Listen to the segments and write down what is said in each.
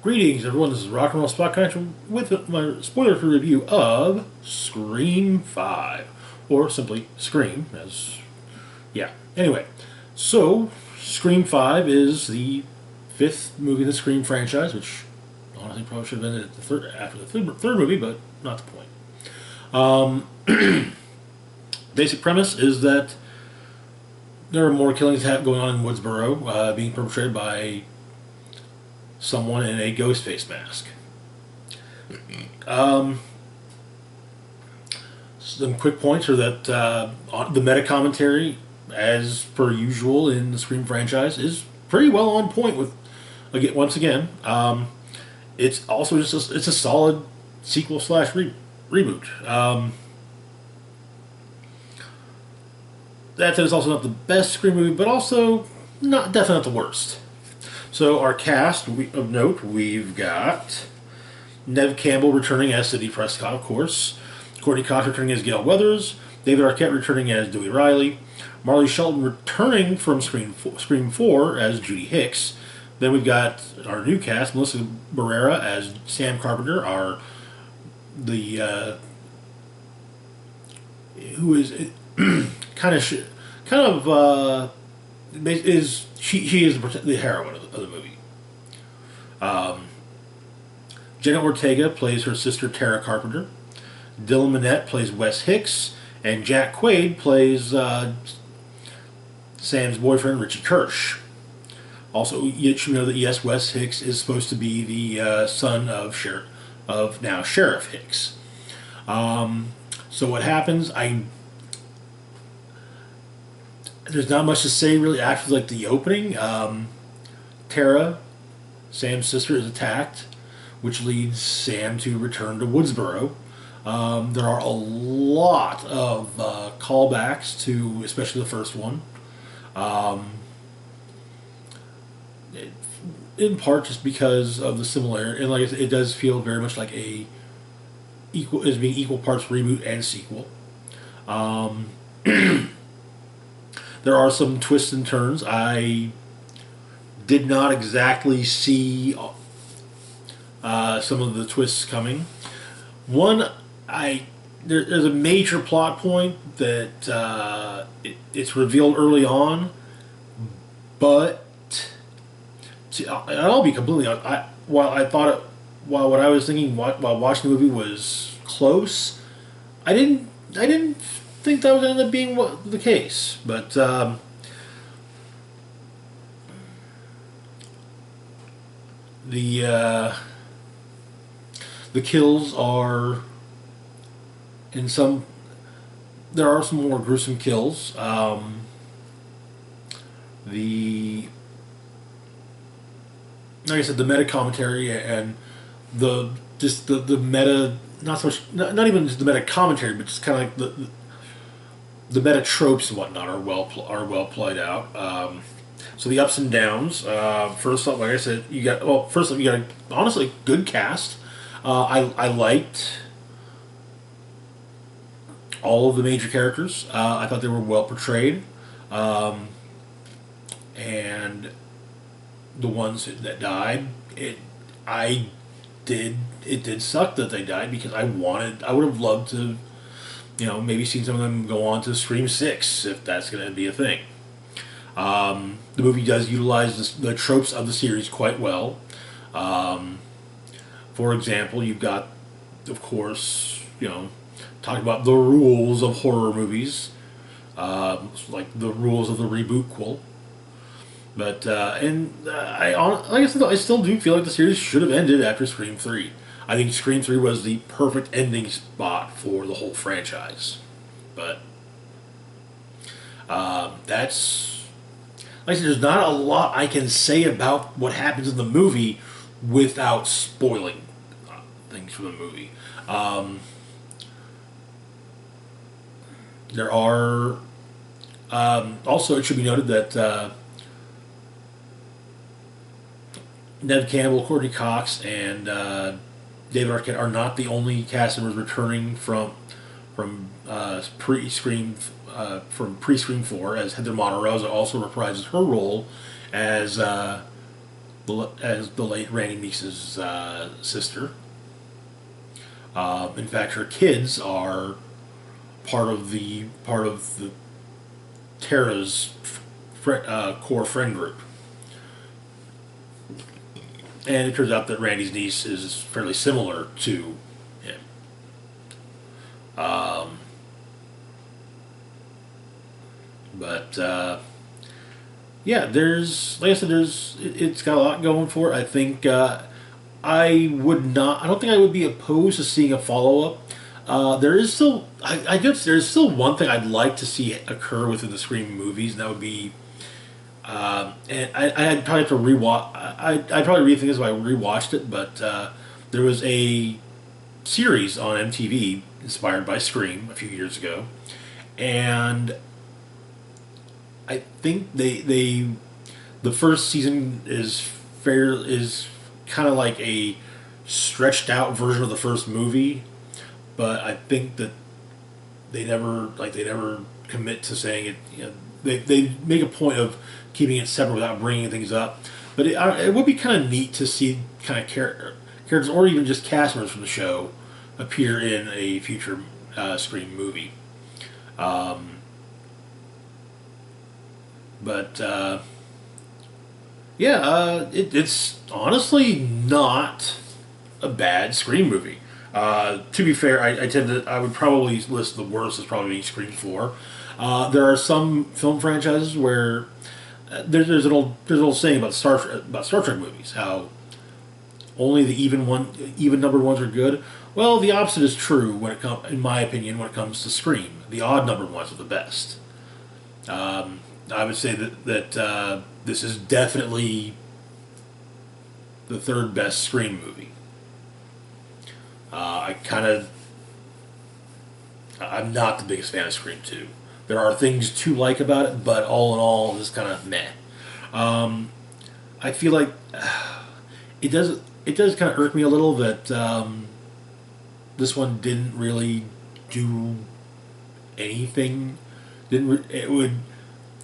Greetings, everyone. This is Rock and Roll Spot Connection with my spoiler-free review of Scream 5, or simply Scream, as yeah. Anyway, so Scream 5 is the fifth movie in the Scream franchise, which honestly probably should have been at the after the third movie, but not the point. Basic premise is that there are more killings going on in Woodsboro, being perpetrated by someone in a ghost face mask. Some quick points are that the meta commentary, as per usual in the Scream franchise, is pretty well on point with. Again, once again, it's also just it's a solid sequel slash reboot. That said, it's also not the best Scream movie, but also definitely not the worst. So our cast of note, we've got Neve Campbell returning as Sidney Prescott, of course. Courtney Cox returning as Gail Weathers. David Arquette returning as Dewey Riley. Marley Shelton returning from Scream 4 as Judy Hicks. Then we've got our new cast, Melissa Barrera as Sam Carpenter, who is she is the heroine of the movie. Jenna Ortega plays her sister Tara Carpenter. Dylan Minnette plays Wes Hicks, and Jack Quaid plays Sam's boyfriend Richie Kirsch. Also, you should know that yes, Wes Hicks is supposed to be the son of Sheriff Hicks. So what happens? There's not much to say really after like the opening. Tara, Sam's sister, is attacked, which leads Sam to return to Woodsboro. There are a lot of callbacks to, especially the first one. In part just because of the similarity, and like I said, it does feel very much like being equal parts reboot and sequel. There are some twists and turns. I did not exactly see some of the twists coming. One, there's a major plot point that it's revealed early on, but I'll be completely honest. While what I was thinking while watching the movie was close, I didn't think that would end up being the case. But the kills are in some. There are some more gruesome kills. Like I said, the meta commentary and the meta, not even just the meta commentary, but just kind of like the meta tropes and whatnot are well played out. So the ups and downs. First off, like I said, you got a honestly good cast. I liked all of the major characters. I thought they were well portrayed, and the ones that died, it did suck that they died because I would have loved to, maybe seen some of them go on to Scream 6 if that's going to be a thing. The movie does utilize the tropes of the series quite well. For example, you've got, of course, talking about the rules of horror movies, like the rules of the rebootquel. But like I said, I still do feel like the series should have ended after Scream 3. I think Scream 3 was the perfect ending spot for the whole franchise. But that's, like I said, there's not a lot I can say about what happens in the movie without spoiling things from the movie. There are also, it should be noted that Neve Campbell, Courtney Cox, and David Arquette are not the only cast members returning from pre-Scream 4, as Heather Monterosa also reprises her role as the as the late Randy Neese's sister. In fact, her kids are part of the Tara's core friend group. And it turns out that Randy's niece is fairly similar to him. But yeah, there's like I said, it's got a lot going for it. I think I would not. I don't think I would be opposed to seeing a follow up. There is still, I guess, there's still one thing I'd like to see occur within the Scream movies, and that would be, and I'd probably have to rewatch. I'd probably rethink this if I rewatched it, but there was a series on MTV inspired by Scream a few years ago, and I think the first season is kind of like a stretched out version of the first movie, but I think that they never commit to saying it. You know, they make a point of keeping it separate without bringing things up. But it would be kind of neat to see kind of characters or even just cast members from the show appear in a future Scream movie. But yeah, it's honestly not a bad Scream movie. To be fair, I would probably list the worst as probably being Scream 4. There are some film franchises where there's an old saying about Star Trek movies, how only the even numbered ones are good. Well, the opposite is true in my opinion, when it comes to Scream. The odd numbered ones are the best. I would say that this is definitely the third best Scream movie. I'm not the biggest fan of Scream 2. There are things to like about it, but all in all, it's kind of meh. I feel like it does kind of irk me a little that this one didn't really do anything. It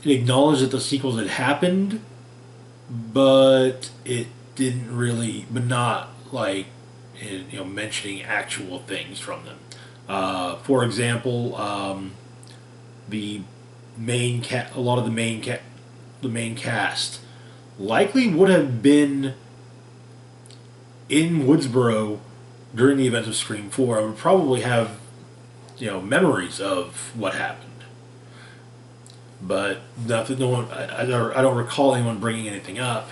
acknowledged that the sequels had happened, but it didn't really, but not like mentioning actual things from them. For example, the a lot of the main cast likely would have been in Woodsboro during the events of Scream 4. I would probably have memories of what happened. But nothing. No one. I don't recall anyone bringing anything up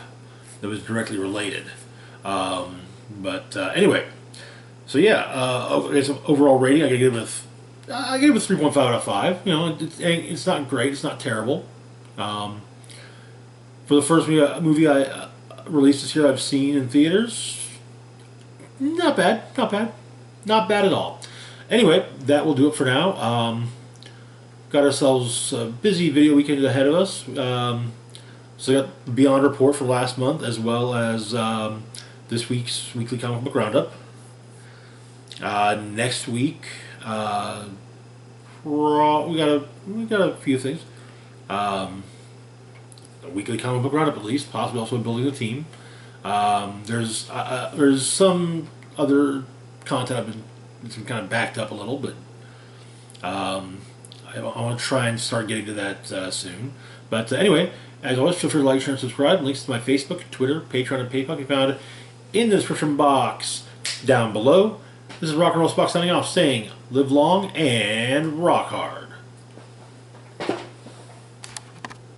that was directly related. Anyway, so yeah. It's an overall rating. I give it a 3.5 out of 5. It's not great. It's not terrible. For the first movie I released this year, I've seen in theaters. Not bad. Not bad. Not bad at all. Anyway, that will do it for now. Got ourselves a busy video weekend ahead of us. So we got the Beyond Report for last month, as well as this week's weekly comic book roundup. Next week, we got a few things. A weekly comic book roundup, at least, possibly also building a team. There's some other content it's been kind of backed up a little, but I want to try and start getting to that soon. But anyway, as always, feel free to like, share, and subscribe. Links to my Facebook, Twitter, Patreon, and PayPal can be found in the description box down below. This is Rock and Roll Spock signing off, saying live long and rock hard.